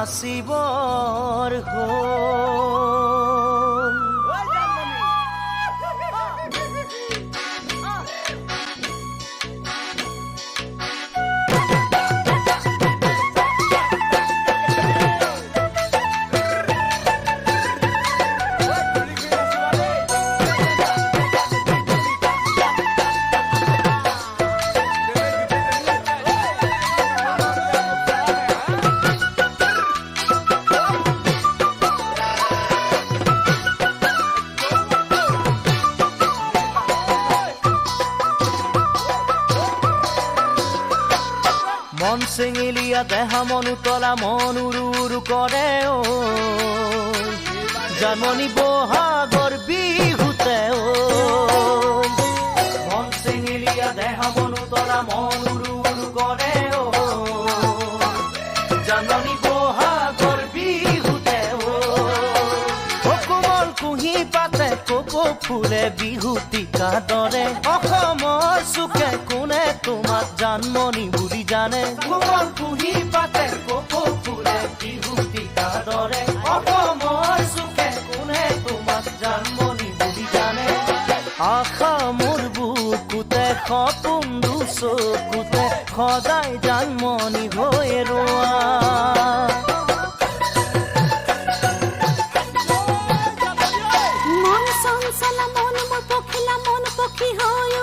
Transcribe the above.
নাচিবৰ হ'ল মন চেঙেলীয়া দেহা মন উতলা মন উৰু উৰু কৰে ঐ জানমণি বহাগৰ বিহুতে ঐ মন চেঙেলীয়া দেহা মন উতলা মন উৰু উৰু কৰে ঐ জানমণি বহাগৰ বিহুতে ঐ কোমল কুঁহি পাতে কপৌ ফুলে বিহুতিকা দৰে অসমৰ চুকে কোনে তোমাক জানমণি বুলি জানে কোমল কুঁহি পাতে কপৌ ফুলে বিহুতিকা দৰে অসমৰ চুকে কোনে তোমাক জানমণি বুলি জানে আশা মোৰ বুকুতে সপোন দুচকুতে সদায় জানমণি হৈ ৰোৱা মন চঞ্চলা মন মোৰ পখিলা মন পক্ষী হৈ